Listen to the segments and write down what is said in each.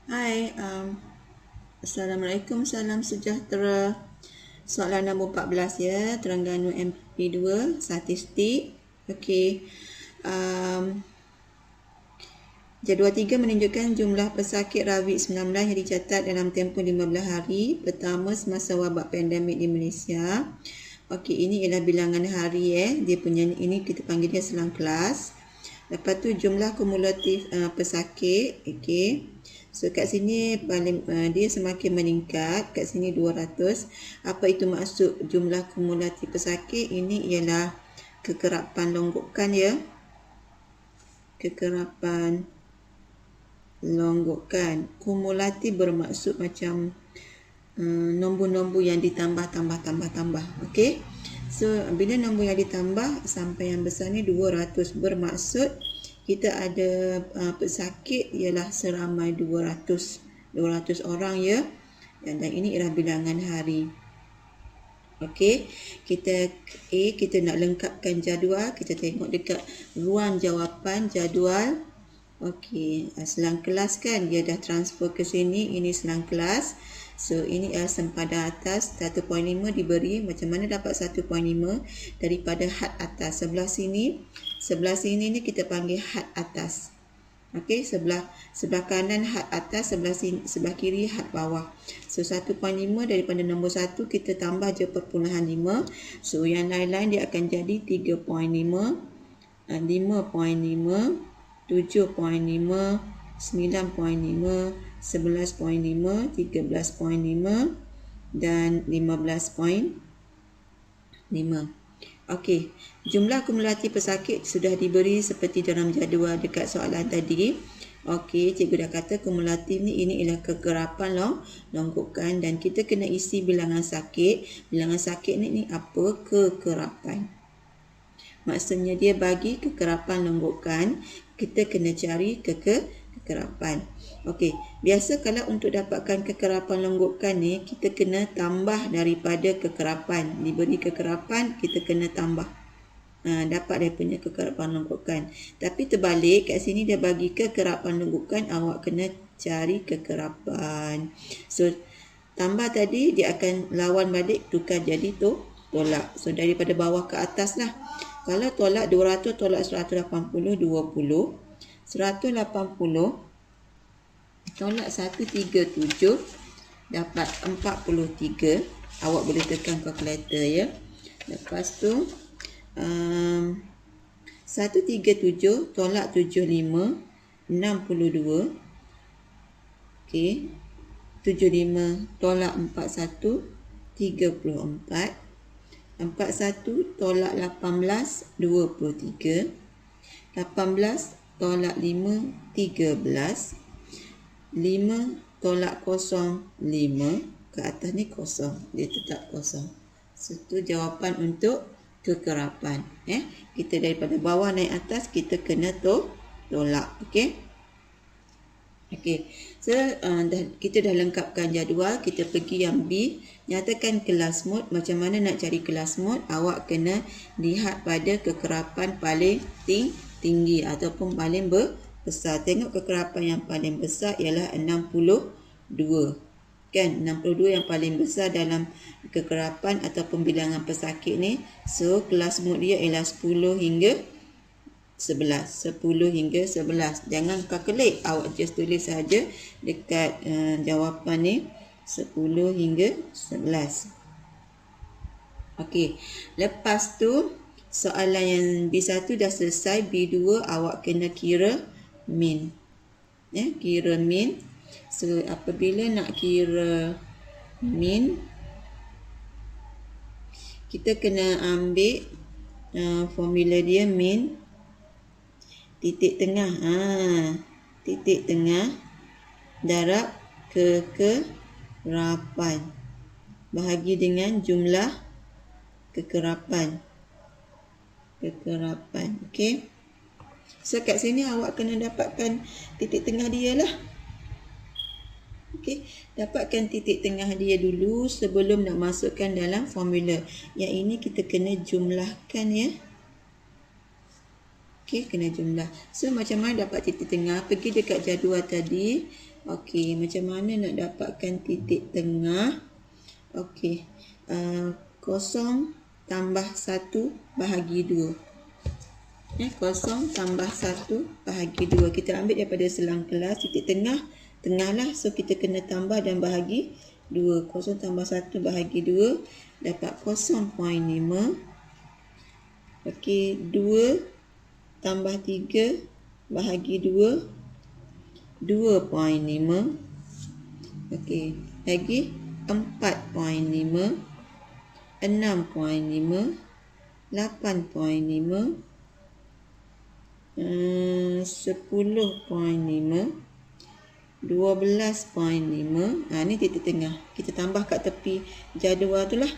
Hai, Assalamualaikum, salam sejahtera. Soalan nombor 14 ya, Terengganu MP2, statistik. Okey. Jadual 3 menunjukkan jumlah pesakit COVID-19 yang dicatat dalam tempoh 15 hari pertama semasa wabak pandemik di Malaysia. Okey, ini ialah bilangan hari dia punya ini kita panggil dia selang kelas. Lepas tu jumlah kumulatif pesakit, okey. So kat sini paling dia semakin meningkat, kat sini 200. Apa itu maksud jumlah kumulatif pesakit? Ini ialah kekerapan longgokan ya. Kekerapan longgokan. Kumulatif bermaksud macam nombor-nombor yang ditambah. Okey. So bila nombor yang ditambah sampai yang besar ni 200 bermaksud kita ada pesakit ialah seramai 200 orang ya. Dan ini ialah bilangan hari. Okey, kita nak lengkapkan jadual, kita tengok dekat ruang jawapan jadual. Okey, selang kelas kan dia dah transfer ke sini, ini selang kelas. So ini sempadan atas 1.5 diberi, macam mana dapat 1.5 daripada had atas. Sebelah sini ni kita panggil had atas. Okey, sebelah kanan had atas, sebelah kiri had bawah. So 1.5 daripada nombor 1 kita tambah je perpuluhan 5. So yang lain-lain dia akan jadi 3.5, 5.5, 7.5, 9.5, 11.5, 13.5 dan 15.5. Okey, jumlah kumulatif pesakit sudah diberi seperti dalam jadual dekat soalan tadi. Okey, cikgu dah kata kumulatif ni ini ialah kekerapan longgokan dan kita kena isi bilangan sakit. Bilangan sakit ni apa? Kekerapan. Maksudnya dia bagi kekerapan longgokan, kita kena cari kekerapan. Okey, biasa kalau untuk dapatkan kekerapan longgokan ni kita kena tambah daripada kekerapan. Diberi kekerapan kita kena tambah. Dapat dia punya kekerapan longgokan. Tapi terbalik kat sini dia bagi kekerapan longgokan, awak kena cari kekerapan. So tambah tadi dia akan lawan balik tukar jadi tolak. So daripada bawah ke atas lah. Kalau tolak 200 tolak 180 20. 180 tolak 137 dapat 43. Awak boleh tekan kalkulator ya. Lepas tu 137 tolak 75 62. Okey. 75 tolak 41 34. 41 tolak 18 23. 18 tolak 5 13. 5 tolak 0 5. Ke atas ni kosong, dia tetap kosong. So tu jawapan untuk kekerapan. Kita daripada bawah naik atas kita kena tolak. Okey. Okey. So kita dah lengkapkan jadual, kita pergi yang B, nyatakan kelas mode. Macam mana nak cari kelas mode? Awak kena lihat pada kekerapan paling tinggi ataupun paling besar. Tengok kekerapan yang paling besar ialah 62. Kan 62 yang paling besar dalam kekerapan ataupun bilangan pesakit ni. So kelas mode dia ialah 10 hingga 11. 10 hingga 11. Jangan kalkulate, awak just tulis saja dekat jawapan ni 10 hingga 11. Okey, lepas tu soalan yang B1 dah selesai, B2 awak kena kira min. Kira min. So apabila nak kira min, kita kena ambil formula dia min titik tengah. Titik tengah darab kekerapan bahagi dengan jumlah kekerapan. Okey. So kat sini awak kena dapatkan titik tengah dia lah. Okey, dapatkan titik tengah dia dulu sebelum nak masukkan dalam formula. Yang ini kita kena jumlahkan ya. Okey, kena jumlah. So macam mana dapat titik tengah? Pergi dekat jadual tadi. Okey, macam mana nak dapatkan titik tengah? Okey, 0 tambah 1 bahagi 2. 0 tambah 1 bahagi 2. Kita ambil daripada selang kelas, titik tengah, tengah lah. So, kita kena tambah dan bahagi 2. 0 tambah 1 bahagi 2, dapat 0.5. Okey, 2 tambah 3 bahagi 2, 2.5. Okey, lagi 4.5, 6.5, 8.5, 10.5, 12.5. Ni titik tengah. Kita tambah kat tepi jadual tu lah.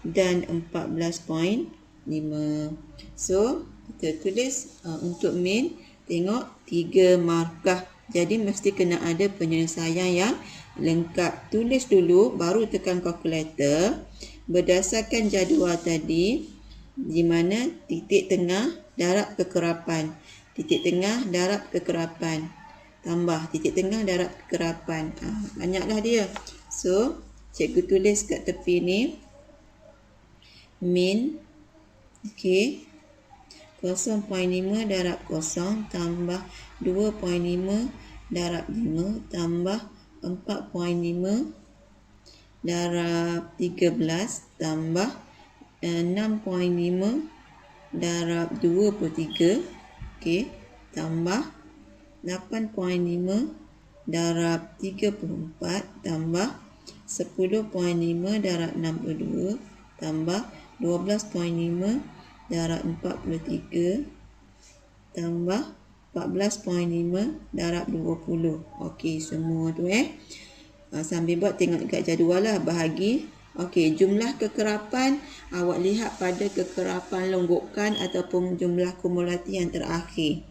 Dan 14.5. So, kita tulis untuk min, tengok 3 markah. Jadi, mesti kena ada penyelesaian yang lengkap. Tulis dulu, baru tekan kalkulator. Berdasarkan jadual tadi, di mana titik tengah darab kekerapan. Titik tengah darab kekerapan. Tambah titik tengah darab kekerapan. Banyaklah dia. So, cikgu tulis kat tepi ni. Min. Okey. 0.5 darab 0 tambah 2.5 darab 5 tambah 4.5 darab 13 tambah 6.5 darab 23. Okey, tambah 8.5 darab 34 tambah 10.5 darab 62 tambah 12.5 darab 43 tambah 14.5 darab 20. Okey, semua tu sambil buat tengok dekat jadual lah. Bahagi. Okey, jumlah kekerapan awak lihat pada kekerapan longgokan ataupun jumlah kumulatif yang terakhir.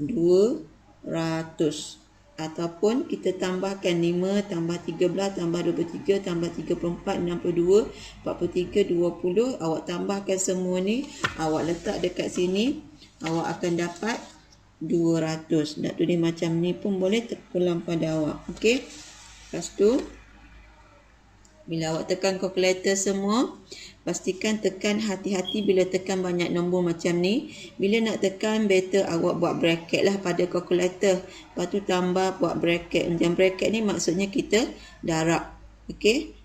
200. Ataupun kita tambahkan 5 tambah 13 tambah 23 tambah 34 62 43 20. Awak tambahkan semua ni, awak letak dekat sini, awak akan dapat 200. Nak tulis macam ni pun boleh, terpulang pada awak. Okey. Lepas tu, bila awak tekan kalkulator semua, pastikan tekan hati-hati bila tekan banyak nombor macam ni. Bila nak tekan, better awak buat bracket lah pada kalkulator. Lepas tu tambah buat bracket. Macam bracket ni maksudnya kita darab. Okey.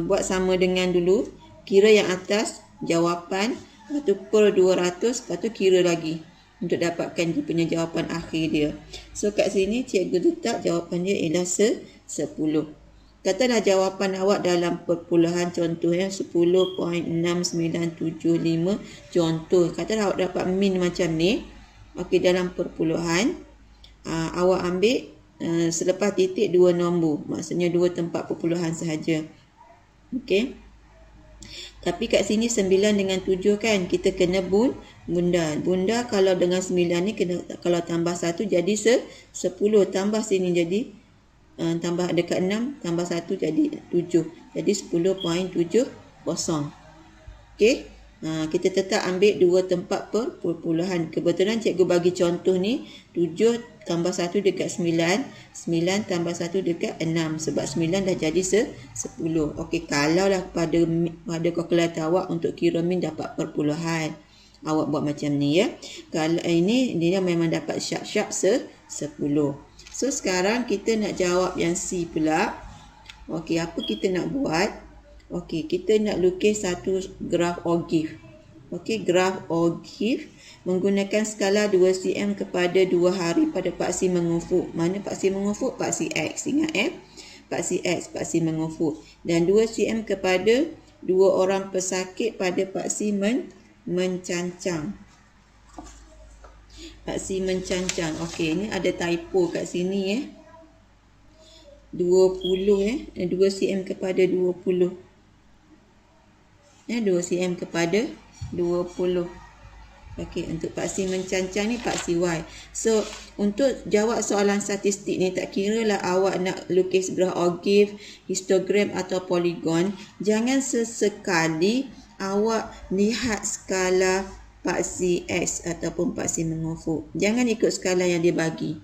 Buat sama dengan dulu. Kira yang atas, jawapan. Lepas tu per 200. Lepas tu kira lagi. Untuk dapatkan dia punya jawapan akhir dia. So kat sini cikgu letak jawapan dia ialah 10. Katalah jawapan awak dalam perpuluhan, contoh 10.6975 contoh. Katalah awak dapat min macam ni. Okey, dalam perpuluhan awak ambil selepas titik 2 nombor. Maksudnya 2 tempat perpuluhan sahaja. Okey. Tapi kat sini 9 dengan 7 kan, kita kena bunda. Bunda kalau dengan 9 ni kena, kalau tambah 1 jadi 10, tambah sini jadi tambah dekat 6 tambah 1 jadi 7. Jadi 10.70. Okey. Kita tetap ambil 2 tempat perpuluhan. Kebetulan cikgu bagi contoh ni 7 tambah 1 dekat 9, 9 tambah 1 dekat 6. Sebab 9 dah jadi 10. Okey, kalaulah pada kalkulator awak untuk kira min dapat perpuluhan, awak buat macam ni ya. Kalau ini dia memang dapat sharp 10. So sekarang kita nak jawab yang C pula. Okey, apa kita nak buat? Okey, kita nak lukis satu graf Ogif. Okey, graf Ogif menggunakan skala 2 cm kepada 2 hari pada paksi mengufuk. Mana paksi mengufuk? Paksi X. Ingat paksi X, paksi mengufuk. Dan 2 cm kepada 2 orang pesakit pada paksi mencancang. Paksi mencancang. Okey, ini ada typo kat sini 20 2 cm kepada 20. 2 cm kepada 20. Okey, untuk paksi mencancang ni paksi Y. So, untuk jawab soalan statistik ni, tak kira lah awak nak lukis graf Ogif, histogram atau poligon, jangan sesekali awak lihat skala paksi X ataupun paksi mengufuk. Jangan ikut skala yang dia bagi.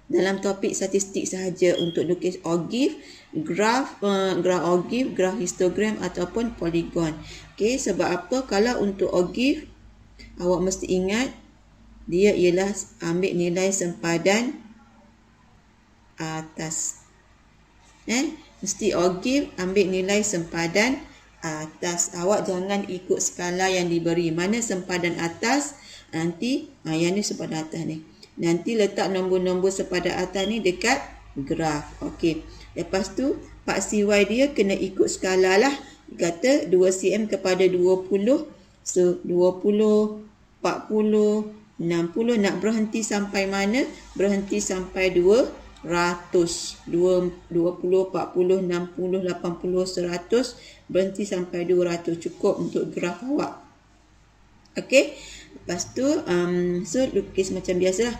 dalam topik statistik sahaja untuk lukis OGIF, graf OGIF, graf histogram ataupun poligon. Okey, sebab apa? Kalau untuk OGIF, awak mesti ingat dia ialah ambil nilai sempadan atas. Mesti OGIF ambil nilai sempadan atas. Awak jangan ikut skala yang diberi. Mana sempadan atas, nanti yang ni sempadan atas ni. Nanti letak nombor-nombor sempadan atas ni dekat graf. Okey. Lepas tu Pak CY dia kena ikut skala lah. Kata 2 cm kepada 20. So 20, 40, 60. Nak berhenti sampai mana? Berhenti sampai 200. 20, 40, 60, 80, 100. Berhenti sampai 200. Cukup untuk graf awak. Okey. Lepas tu, so lukis macam biasa lah.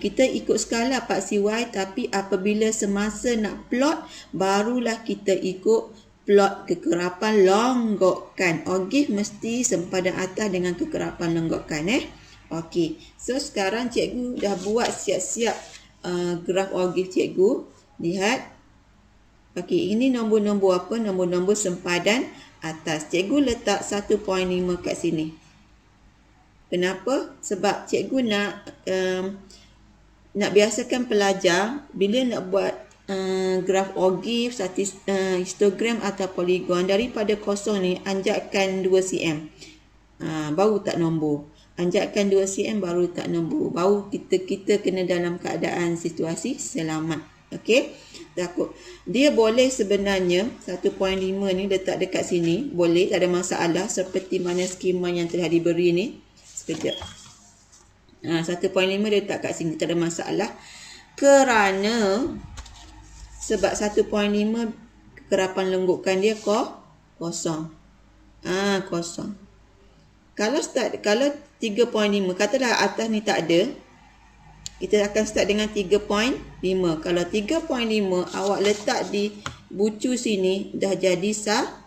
Kita ikut skala Pak CY, tapi apabila semasa nak plot, barulah kita ikut plot kekerapan longgokan. OGIF mesti sempadan atas dengan kekerapan longgokan. Okey, so sekarang cikgu dah buat siap-siap graf OGIF cikgu. Lihat. Okey, ini nombor-nombor apa? Nombor-nombor sempadan atas. Cikgu letak 1.5 kat sini. Kenapa? Sebab cikgu nak biasakan pelajar bila nak buat graf OGIF, histogram atau poligon, daripada kosong ni anjakkan 2 cm. Baru tak nombor. Anjakkan 2 cm baru tak nombor. Baru kita kena dalam keadaan situasi selamat. Okey? Takut. Dia boleh sebenarnya 1.5 ni letak dekat sini. Boleh, tak ada masalah. Seperti mana skema yang telah diberi ni. Sekejap. 1.5 dia letak kat sini. Tak ada masalah. Kerana sebab 1.5 kekerapan lenggukan dia kosong. Kosong. Kalau 3.5, katalah atas ni tak ada, kita akan start dengan 3.5. Kalau 3.5 awak letak di bucu sini, dah jadi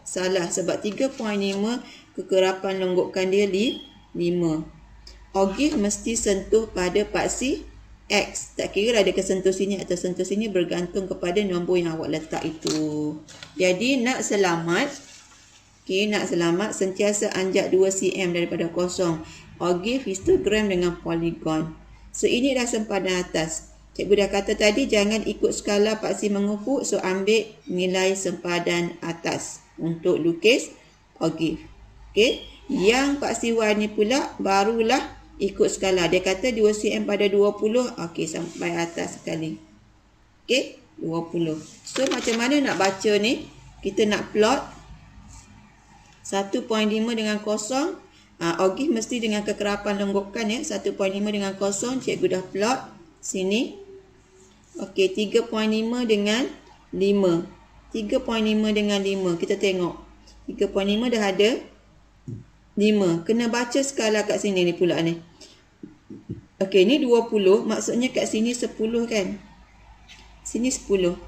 salah. Sebab 3.5 kekerapan lenggukan dia 5. OGIF mesti sentuh pada paksi X. Tak kira ada kesentuh sini atau sentuh sini, bergantung kepada nombor yang awak letak itu. Jadi nak selamat, nak selamat sentiasa anjak 2 cm daripada kosong. OGIF, histogram dengan poligon. So ini dah sempadan atas. Cikgu dah kata tadi jangan ikut skala paksi mengupuk. So ambil nilai sempadan atas untuk lukis OGIF. Okey. Yang Pak CY ni pula barulah ikut skala. Dia kata 2 cm pada 20. Okey, sampai atas sekali. Okey, 20. So macam mana nak baca ni? Kita nak plot 1.5 dengan kosong. OGIF mesti dengan kekerapan lenggukan ya. 1.5 dengan kosong. Cikgu dah plot sini. Okey, 3.5 dengan 5. 3.5 dengan 5. Kita tengok. 3.5 dah ada 5. Kena baca skala kat sini ni pula ni. Okey, ni 20. Maksudnya kat sini 10 kan. Sini 10.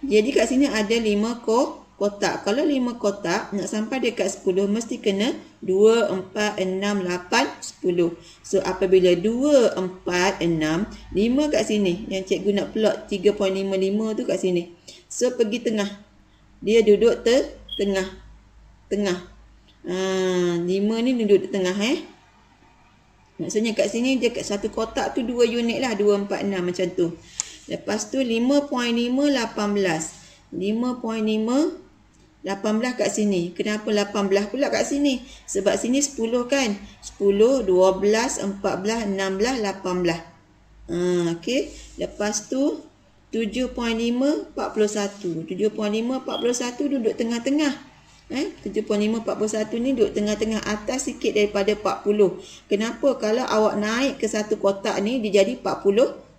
Jadi kat sini ada 5 kotak. Kalau 5 kotak, nak sampai dekat 10, mesti kena 2, 4, 6, 8, 10. So, apabila 2, 4, 6, 5 kat sini. Yang cikgu nak plot 3.55 tu kat sini. So, pergi tengah. Dia duduk tengah. 5 ni duduk di tengah Maksudnya kat sini dia kat satu kotak tu 2 unit lah, 2, 4, 6 macam tu. Lepas tu 5.5 18. 5.5 18 kat sini. Kenapa 18 pula kat sini? Sebab sini 10 kan. 10, 12, 14, 16, 18. Okey. Lepas tu 7.5 41. 7.5 41 duduk tengah-tengah. 7.5 41 ni duduk tengah-tengah, atas sikit daripada 40. Kenapa? Kalau awak naik ke satu kotak ni, dia jadi 42.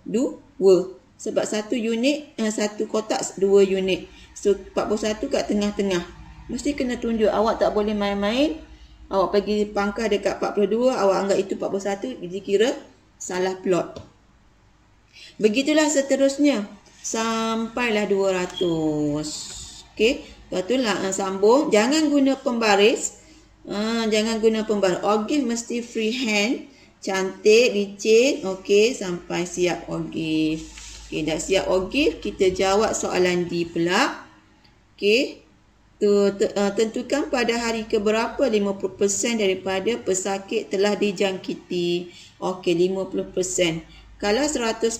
Sebab satu unit, satu kotak 2 unit. So, 41 kat tengah-tengah. Mesti kena tunjuk. Awak tak boleh main-main. Awak pergi pangkah dekat 42, awak anggap itu 41, dikira salah plot. Begitulah seterusnya. Sampailah 200. Okey. Lepas tu lah sambung. Jangan guna pembaris. Jangan guna pembaris. OGIF mesti freehand. Cantik, licin. Okey, sampai siap ogif. Okey, dah siap ogif, kita jawab soalan D pula. Okey. Tentukan pada hari keberapa 50% daripada pesakit telah dijangkiti. Okey, 50%. Kalau 100%,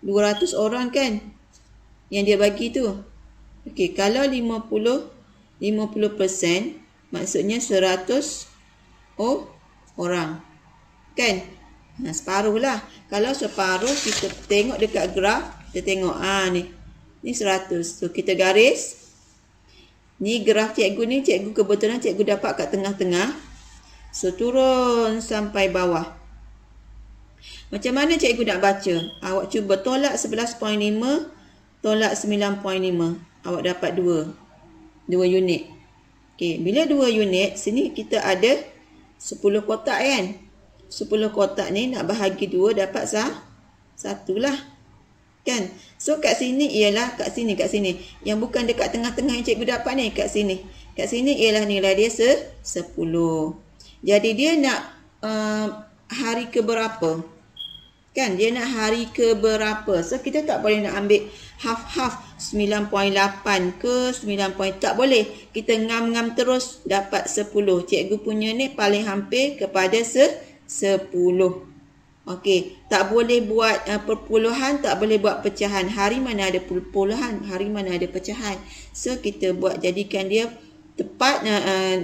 200 orang kan yang dia bagi tu. Okey, kalau 50%, maksudnya 100 orang. Kan? Separuh lah. Kalau separuh, kita tengok dekat graf. Kita tengok. Ni 100. So, kita garis. Ni graf cikgu ni. Cikgu kebetulan cikgu dapat kat tengah-tengah. So, turun sampai bawah. Macam mana cikgu nak baca? Awak cuba tolak 11.5. Tolak 9.5. Awak dapat 2 unit. Okey, bila 2 unit, sini kita ada 10 kotak kan? 10 kotak ni nak bahagi 2 dapat 1 lah. Kan? So kat sini ialah kat sini. Yang bukan dekat tengah-tengah yang cikgu dapat ni, kat sini. Kat sini ialah nilai dia 10. Jadi dia nak hari ke berapa? Kan? Dia nak hari ke berapa? So kita tak boleh nak ambil half 9.8 ke 9. Tak boleh. Kita ngam-ngam terus dapat 10. Cikgu punya ni paling hampir kepada 10. Okey, tak boleh buat perpuluhan, tak boleh buat pecahan. Hari mana ada perpuluhan, hari mana ada pecahan. So kita buat jadikan dia tepat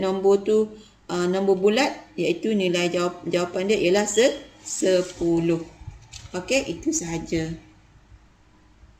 nombor tu nombor bulat, iaitu nilai jawapan dia ialah 10. Okey, itu sahaja.